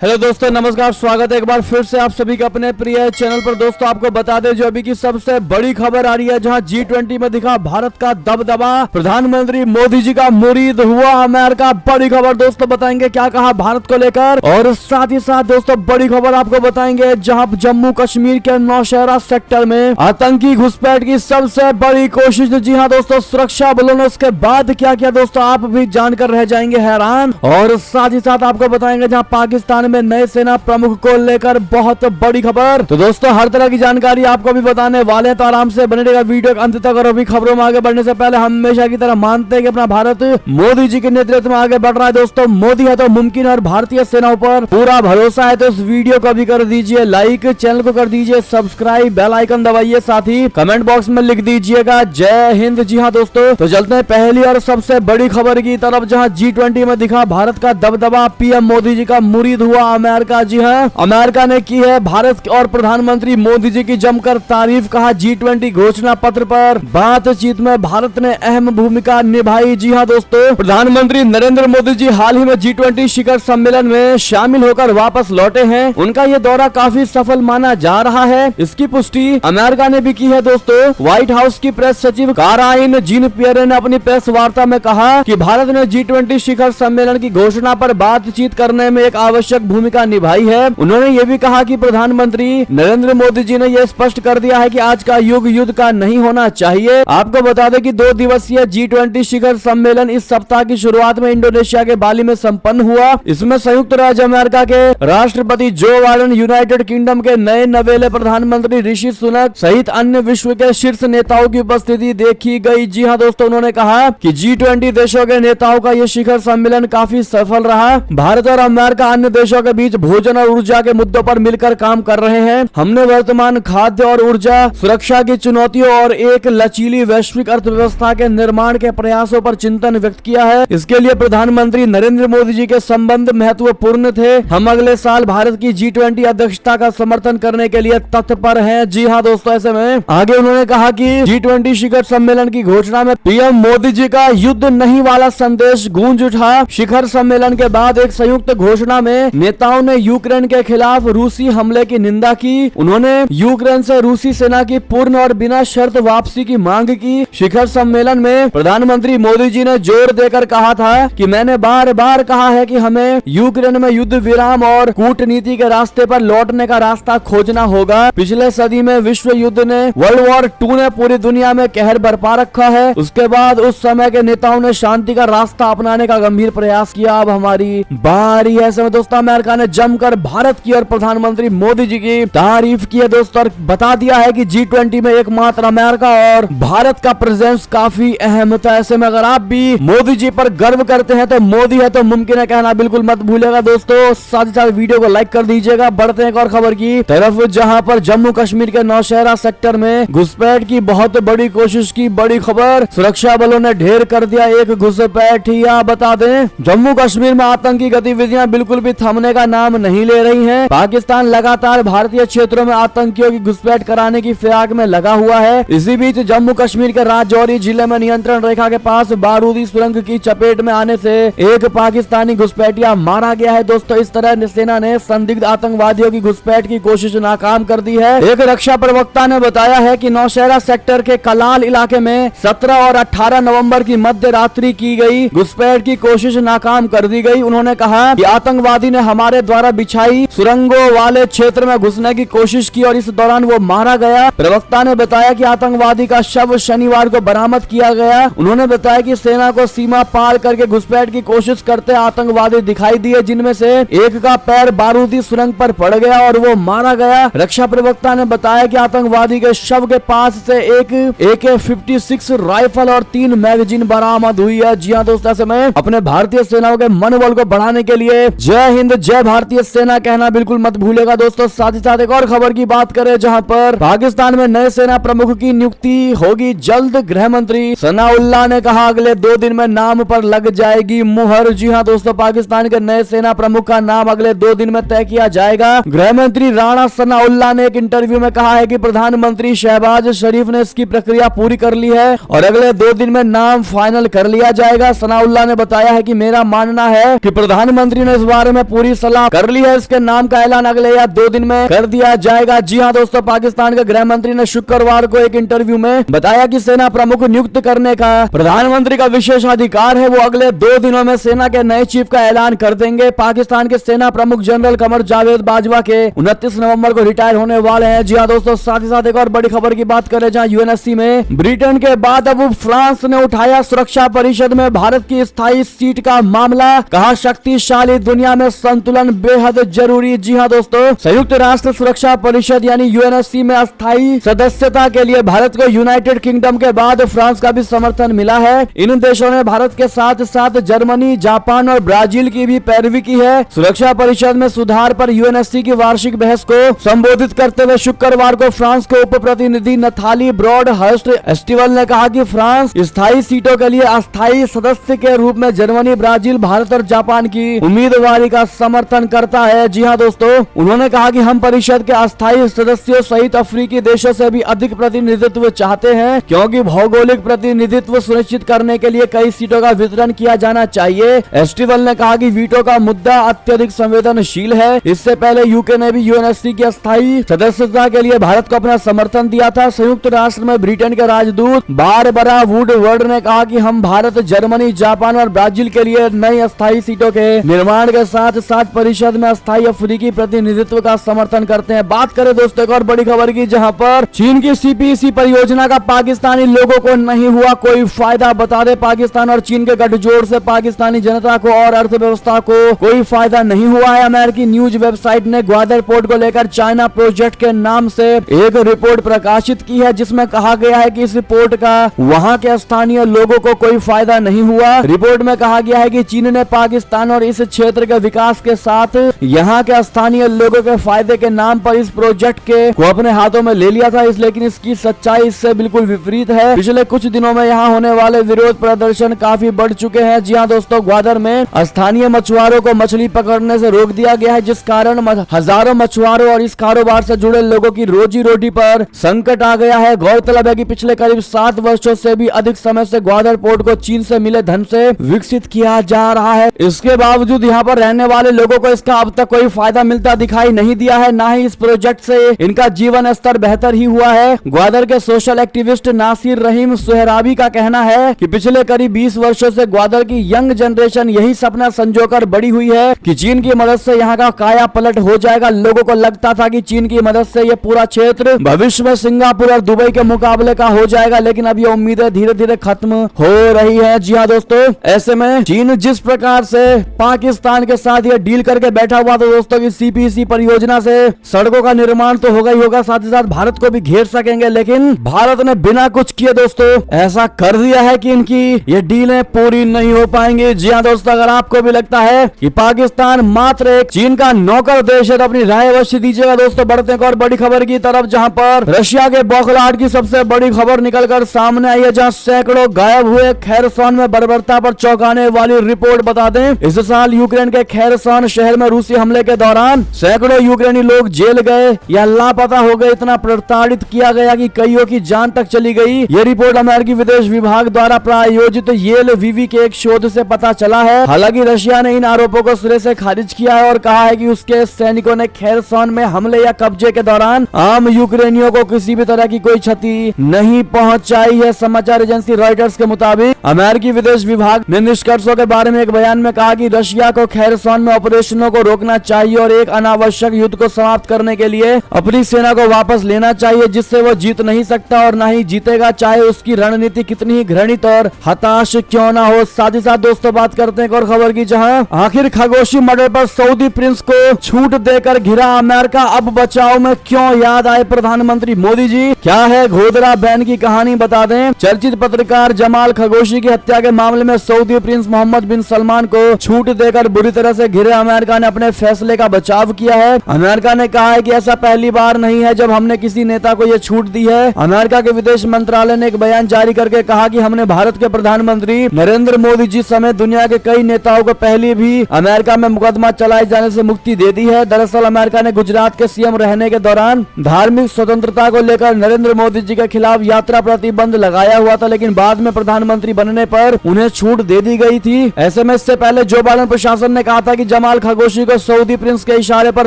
Hello दोस्तों, नमस्कार। स्वागत है एक बार फिर से आप सभी का अपने प्रिय चैनल पर। दोस्तों आपको बता दें जो अभी की सबसे बड़ी खबर आ रही है, जहां G20 में दिखा भारत का दबदबा, प्रधानमंत्री मोदी जी का मुरीद हुआ अमेरिका। बड़ी खबर दोस्तों बताएंगे क्या कहा भारत को लेकर, और साथ ही साथ दोस्तों बड़ी खबर आपको बताएंगे जहां जम्मू कश्मीर के नौशहरा सेक्टर में आतंकी घुसपैठ की सबसे बड़ी कोशिश। जी हाँ दोस्तों, सुरक्षा बलों ने उसके बाद क्या किया दोस्तों, आप भी जानकर रह जाएंगे हैरान। और साथ ही साथ आपको बताएंगे जहां पाकिस्तान में नए सेना प्रमुख को लेकर बहुत बड़ी खबर। तो दोस्तों हर तरह की जानकारी आपको भी बताने वाले हैं, तो आराम से बने रहेगा वीडियो के अंत तक। और अभी खबरों में आगे बढ़ने से पहले हमेशा की तरह मानते हैं कि अपना भारत मोदी जी के नेतृत्व में आगे बढ़ रहा है। दोस्तों मोदी है तो मुमकिन है, और भारतीय सेनाओं पर पूरा भरोसा है। तो इस वीडियो को भी कर दीजिए लाइक, चैनल को कर दीजिए सब्सक्राइब, बेल आइकन दबाइए, साथ ही कमेंट बॉक्स में लिख दीजिएगा जय हिंद। जी हाँ दोस्तों, तो चलते हैं पहली और सबसे बड़ी खबर की तरफ, जहां G20 में दिखा भारत का दबदबा, पीएम मोदी जी का मुरीद हुआ अमेरिका। जी हाँ, अमेरिका ने की है भारत और प्रधानमंत्री मोदी जी की जमकर तारीफ। कहा G20 घोषणा पत्र पर बातचीत में भारत ने अहम भूमिका निभाई। जी हाँ दोस्तों, प्रधानमंत्री नरेंद्र मोदी जी हाल ही में G20 शिखर सम्मेलन में शामिल होकर वापस लौटे हैं। उनका ये दौरा काफी सफल माना जा रहा है। इसकी पुष्टि अमेरिका ने भी की है। दोस्तों व्हाइट हाउस की प्रेस सचिव काराइन जीन पियरे ने अपनी प्रेस वार्ता में कहा कि भारत ने G20 शिखर सम्मेलन की घोषणा पर बातचीत करने में एक आवश्यक भूमिका निभाई है। उन्होंने ये भी कहा कि प्रधानमंत्री नरेंद्र मोदी जी ने यह स्पष्ट कर दिया है कि आज का युग युद्ध का नहीं होना चाहिए। आपको बता दें कि 2 दिवसीय G20 शिखर सम्मेलन इस सप्ताह की शुरुआत में इंडोनेशिया के बाली में संपन्न हुआ। इसमें संयुक्त राज्य अमेरिका के राष्ट्रपति जो बाइडेन, यूनाइटेड किंगडम के नए नवेले प्रधानमंत्री ऋषि सुनक सहित अन्य विश्व के शीर्ष नेताओं की उपस्थिति देखी गई। जी हाँ दोस्तों, उन्होंने कहा कि G20 देशों के नेताओं का यह शिखर सम्मेलन काफी सफल रहा। भारत और अमेरिका अन्य देशों के बीच भोजन और ऊर्जा के मुद्दों पर मिलकर काम कर रहे हैं। हमने वर्तमान खाद्य और ऊर्जा सुरक्षा की चुनौतियों और एक लचीली वैश्विक अर्थव्यवस्था के निर्माण के प्रयासों पर चिंतन व्यक्त किया है। इसके लिए प्रधानमंत्री नरेंद्र मोदी जी के संबंध महत्वपूर्ण थे। हम अगले साल भारत की G20 अध्यक्षता का समर्थन करने के लिए तत्पर हैं। जी हाँ दोस्तों, ऐसे में आगे उन्होंने कहा कि G20 शिखर सम्मेलन की घोषणा में पीएम मोदी जी का युद्ध नहीं वाला संदेश गूंज उठा। शिखर सम्मेलन के बाद एक संयुक्त घोषणा में नेताओं ने यूक्रेन के खिलाफ रूसी हमले की निंदा की। उन्होंने यूक्रेन से रूसी सेना की पूर्ण और बिना शर्त वापसी की मांग की। शिखर सम्मेलन में प्रधानमंत्री मोदी जी ने जोर देकर कहा था कि मैंने बार बार कहा है कि हमें यूक्रेन में युद्ध विराम और कूटनीति के रास्ते पर लौटने का रास्ता खोजना होगा। पिछले सदी में विश्व युद्ध ने वर्ल्ड वॉर 2 ने पूरी दुनिया में कहर बरपा रखा है। उसके बाद उस समय के नेताओं ने शांति का रास्ता अपनाने का गंभीर प्रयास किया। अब हमारी बारी है। ऐसे में दोस्तों अमेरिका ने जमकर भारत की और प्रधानमंत्री मोदी जी की तारीफ की है दोस्तों, और बता दिया है कि G20 में एकमात्र अमेरिका और भारत का प्रेजेंस काफी अहम था। ऐसे में अगर आप भी मोदी जी पर गर्व करते हैं तो मोदी है तो मुमकिन है कहना बिल्कुल मत भूलेगा दोस्तों। साथ ही साथ वीडियो को लाइक कर दीजिएगा। बढ़ते हैं एक और खबर की तरफ, जहां पर जम्मू कश्मीर के नौशहरा सेक्टर में घुसपैठ की बहुत बड़ी कोशिश की बड़ी खबर। सुरक्षा बलों ने ढेर कर दिया एक घुसपैठिया। बता दें जम्मू कश्मीर में आतंकी गतिविधियां बिल्कुल भी थमने का नाम नहीं ले रही हैं। पाकिस्तान लगातार भारतीय क्षेत्रों में आतंकियों की घुसपैठ कराने की फिराक में लगा हुआ है। इसी बीच जम्मू कश्मीर के राजौरी जिले में नियंत्रण रेखा के पास बारूदी सुरंग की चपेट में आने से एक पाकिस्तानी घुसपैठिया मारा गया है। दोस्तों इस तरह सेना ने संदिग्ध आतंकवादियों की घुसपैठ की कोशिश नाकाम कर दी है। एक रक्षा प्रवक्ता ने बताया है कि नौशहरा सेक्टर के कलाल इलाके में 17 और 18 नवंबर की मध्य रात्रि की गई घुसपैठ की कोशिश नाकाम कर दी गई। उन्होंने कहा कि आतंकवादी ने हमारे द्वारा बिछाई सुरंगों वाले क्षेत्र में घुसने की कोशिश की और इस दौरान वो मारा गया। प्रवक्ता ने बताया कि आतंकवादी का शव शनिवार को बरामद किया गया। उन्होंने बताया कि सेना को सीमा पार करके घुसपैठ की कोशिश करते आतंकवादी दिखाई दिए, जिनमें से एक का पैर बारूदी सुरंग पर पड़ गया और वो मारा गया। रक्षा प्रवक्ता ने बताया कि आतंकवादी के शव के पास से एक AK-56 राइफल और 3 मैगजीन बरामद हुई है। जी हाँ दोस्तों, ऐसे में अपने भारतीय सेनाओं के मनोबल को बढ़ाने के लिए जय हिंद जय भारतीय सेना कहना बिल्कुल मत भूलेगा दोस्तों। साथ ही साथ एक और खबर की बात करें, जहां पर पाकिस्तान में नए सेना प्रमुख की नियुक्ति होगी जल्द। गृह मंत्री सनाउल्लाह ने कहा अगले 2 दिन में नाम पर लग जाएगी मुहर। जी हाँ दोस्तों, पाकिस्तान के नए सेना प्रमुख का नाम अगले 2 दिन में तय किया जाएगा। गृह मंत्री राणा सनाउल्लाह ने एक इंटरव्यू में कहा है कि प्रधानमंत्री शहबाज शरीफ ने इसकी प्रक्रिया पूरी कर ली है और अगले 2 दिन में नाम फाइनल कर लिया जाएगा। सनाउल्लाह ने बताया है कि मेरा मानना है कि प्रधानमंत्री ने इस बारे में पूरी भी सलाह कर ली है। इसके नाम का ऐलान अगले या 2 दिन में कर दिया जाएगा। जी हाँ दोस्तों, पाकिस्तान के गृह मंत्री ने शुक्रवार को एक इंटरव्यू में बताया कि सेना प्रमुख नियुक्त करने का प्रधानमंत्री का विशेष अधिकार है। वो अगले 2 दिनों में सेना के नए चीफ का ऐलान कर देंगे। पाकिस्तान के सेना प्रमुख जनरल कमर जावेद बाजवा के 29 नवंबर को रिटायर होने वाले हैं। जी हाँ दोस्तों, साथ ही साथ एक और बड़ी खबर की बात करें, जहां यूएनएससी में ब्रिटेन के बाद अब फ्रांस ने उठाया सुरक्षा परिषद में भारत की स्थायी सीट का मामला। कहा शक्तिशाली दुनिया में संतुलन बेहद जरूरी। जी हाँ दोस्तों, संयुक्त राष्ट्र सुरक्षा परिषद यानी यूएनएससी में अस्थायी सदस्यता के लिए भारत को यूनाइटेड किंगडम के बाद फ्रांस का भी समर्थन मिला है। इन देशों ने भारत के साथ साथ जर्मनी, जापान और ब्राजील की भी पैरवी की है। सुरक्षा परिषद में सुधार पर यूएनएससी की वार्षिक बहस को संबोधित करते हुए शुक्रवार को फ्रांस के उप प्रतिनिधि नथाली ब्रॉड हर्स्ट एस्टिवल ने कहा कि फ्रांस स्थायी सीटों के लिए अस्थायी सदस्य के रूप में जर्मनी, ब्राजील, भारत और जापान की उम्मीदवारी का समर्थन करता है। जी हाँ दोस्तों, उन्होंने कहा कि हम परिषद के अस्थायी सदस्यों सहित अफ्रीकी देशों से भी अधिक प्रतिनिधित्व चाहते हैं, क्योंकि भौगोलिक प्रतिनिधित्व सुनिश्चित करने के लिए कई सीटों का वितरण किया जाना चाहिए। एस्टिवल ने कहा कि वीटो का मुद्दा अत्यधिक संवेदनशील है। इससे पहले यूके ने भी यूएनएससी की अस्थायी सदस्यता के लिए भारत को अपना समर्थन दिया था। संयुक्त राष्ट्र में ब्रिटेन के राजदूत बारबरा वुडवर्ड ने कहा कि हम भारत, जर्मनी, जापान और ब्राजील के लिए नई अस्थायी सीटों के निर्माण के साथ साथ परिषद में अस्थायी अफ्रीकी प्रतिनिधित्व का समर्थन करते हैं। बात करें दोस्तों एक और बड़ी खबर की, जहां पर चीन की सीपीसी परियोजना का पाकिस्तानी लोगों को नहीं हुआ कोई फायदा। बता दें, पाकिस्तान और चीन के गठजोड़ से पाकिस्तानी जनता को और अर्थव्यवस्था को कोई फायदा नहीं हुआ है। अमेरिकी न्यूज वेबसाइट ने ग्वादर पोर्ट को लेकर चाइना प्रोजेक्ट के नाम से एक रिपोर्ट प्रकाशित की है, जिसमें कहा गया है कि इस रिपोर्ट का वहां के स्थानीय लोगों को कोई फायदा नहीं हुआ। रिपोर्ट में कहा गया है कि चीन ने पाकिस्तान और इस क्षेत्र के विकास के साथ यहाँ के स्थानीय लोगों के फायदे के नाम पर इस प्रोजेक्ट के को अपने हाथों में ले लिया था। लेकिन इसकी सच्चाई इससे बिल्कुल विपरीत है। पिछले कुछ दिनों में यहाँ होने वाले विरोध प्रदर्शन काफी बढ़ चुके हैं। जी हाँ दोस्तों, ग्वादर में स्थानीय मछुआरों को मछली पकड़ने से रोक दिया गया है, जिस कारण हजारों मछुआरों और इस कारोबार से जुड़े लोगों की रोजी रोटी पर संकट आ गया है। गौरतलब है कि पिछले करीब 7 वर्षों से भी अधिक समय से ग्वादर पोर्ट को चीन से मिले धन से विकसित किया जा रहा है। इसके बावजूद यहाँ पर रहने वाले लोगों को इसका अब तक कोई फायदा मिलता दिखाई नहीं दिया है। न ही इस प्रोजेक्ट से इनका जीवन स्तर बेहतर ही हुआ है। ग्वादर के सोशल एक्टिविस्ट नासिर रहीम सुहराबी का कहना है कि पिछले करीब 20 वर्षों से ग्वादर की यंग जनरेशन यही सपना संजोकर बड़ी हुई है कि चीन की मदद से यहाँ का काया पलट हो जाएगा। लोगों को लगता था कि चीन की मदद से ये पूरा क्षेत्र भविष्य में सिंगापुर और दुबई के मुकाबले का हो जाएगा, लेकिन अब ये उम्मीदें धीरे धीरे खत्म हो रही है। जी हाँ दोस्तों, ऐसे में चीन जिस प्रकार से पाकिस्तान के साथ ये डील करके बैठा हुआ था दोस्तों की सीपीसी परियोजना से सड़कों का निर्माण तो होगा ही होगा, साथ ही साथ भारत को भी घेर सकेंगे, लेकिन भारत ने बिना कुछ किए दोस्तों ऐसा कर दिया है कि इनकी ये डीलें पूरी नहीं हो पाएंगी। जी हाँ दोस्तों, अगर आपको भी लगता है कि पाकिस्तान मात्र एक चीन का नौकर देश है तो अपनी राय अवश्य दीजिएगा। दोस्तों बढ़ते हैं और बड़ी खबर की तरफ, जहां पर रशिया के बौखलाहट की सबसे बड़ी खबर निकलकर सामने आई है, जहां सैकड़ों गायब हुए। खैरसॉन में बर्बरता पर चौंकाने वाली रिपोर्ट बता दें, इस साल यूक्रेन के खैरसॉन शहर में रूसी हमले के दौरान सैकड़ों यूक्रेनी लोग जेल गए या लापता हो गए। इतना प्रताड़ित किया गया कि कईयों की जान तक चली गई। ये रिपोर्ट अमेरिकी विदेश विभाग द्वारा प्रायोजित येल वीवी के एक शोध से पता चला है। हालांकि रशिया ने इन आरोपों को सिरे से खारिज किया है और कहा है कि उसके सैनिकों ने खैरसॉन में हमले या कब्जे के दौरान आम यूक्रेनियों को किसी भी तरह की कोई क्षति नहीं पहुंचाई है। समाचार एजेंसी रॉयटर्स के मुताबिक अमेरिकी विदेश विभाग ने निष्कर्षों के बारे में एक बयान में कहा कि रशिया को खैरसॉन में ऑपरेशनों को रोकना चाहिए और एक अनावश्यक युद्ध को समाप्त करने के लिए अपनी सेना को वापस लेना चाहिए, जिससे वो जीत नहीं सकता और न ही जीतेगा, चाहे उसकी रणनीति कितनी ही घृणित और हताश क्यों ना हो। साथ ही साथ दोस्तों बात करते हैं एक और खबर की, जहां आखिर खगोशी मर्डर पर सऊदी प्रिंस को छूट देकर घिरा अमेरिका। अब बचाव में क्यों याद आए प्रधानमंत्री मोदी जी, क्या है गोधरा बैन की कहानी बता दें। चर्चित पत्रकार जमाल खगोशी की हत्या के मामले में सऊदी प्रिंस मोहम्मद बिन सलमान को छूट देकर बुरी तरह से घिरे अमेरिका ने अपने फैसले का बचाव किया है। अमेरिका ने कहा है कि ऐसा पहली बार नहीं है जब हमने किसी नेता को यह छूट दी है। अमेरिका के विदेश मंत्रालय ने एक बयान जारी करके कहा कि हमने भारत के प्रधानमंत्री नरेंद्र मोदी जी समेत दुनिया के कई नेताओं को पहले भी अमेरिका में मुकदमा चलाए जाने से मुक्ति दे दी है। दरअसल अमेरिका ने गुजरात के सीएम रहने के दौरान धार्मिक स्वतंत्रता को लेकर नरेंद्र मोदी जी के खिलाफ यात्रा प्रतिबंध लगाया हुआ था, लेकिन बाद में प्रधानमंत्री बनने पर उन्हें छूट दे दी गई थी। ऐसे में इससे पहले जो बाइडेन प्रशासन ने कहा था कि जब जमाल खशोगी को सऊदी प्रिंस के इशारे पर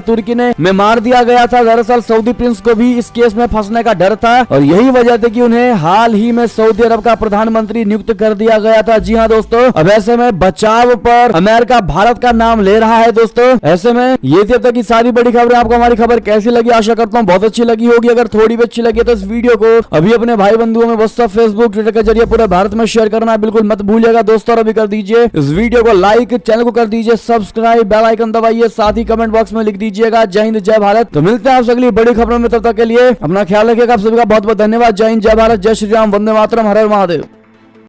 तुर्की में मार दिया गया था। दरअसल सऊदी प्रिंस को भी इस केस में फंसने का डर था और यही वजह थी कि उन्हें हाल ही में सऊदी अरब का प्रधानमंत्री नियुक्त कर दिया गया था। जी हाँ दोस्तों, अब ऐसे में बचाव पर अमेरिका भारत का नाम ले रहा है। दोस्तों ऐसे में ये थी अब तक की सारी बड़ी खबरें। आपको हमारी खबर कैसी लगी? आशा करता हूँ बहुत अच्छी लगी होगी। अगर थोड़ी भी अच्छी लगी तो इस वीडियो को अभी अपने भाई बंधुओं में व्हाट्सएप, फेसबुक, ट्विटर के जरिए पूरे भारत में शेयर करना बिल्कुल मत भूलिएगा दोस्तों। और अभी कर दीजिए इस वीडियो को लाइक, चैनल को कर दीजिए सब्सक्राइब, बेल आइकन दबाइए, साथ ही कमेंट बॉक्स में लिख दीजिएगा जय हिंद जय भारत। तो मिलते हैं आपसे अगली बड़ी खबरों में, तब तक के लिए अपना ख्याल रखिएगा। आप सभी का बहुत बहुत धन्यवाद। जय हिंद जय भारत, जय श्री राम, वंदे मातरम, हर हर महादेव।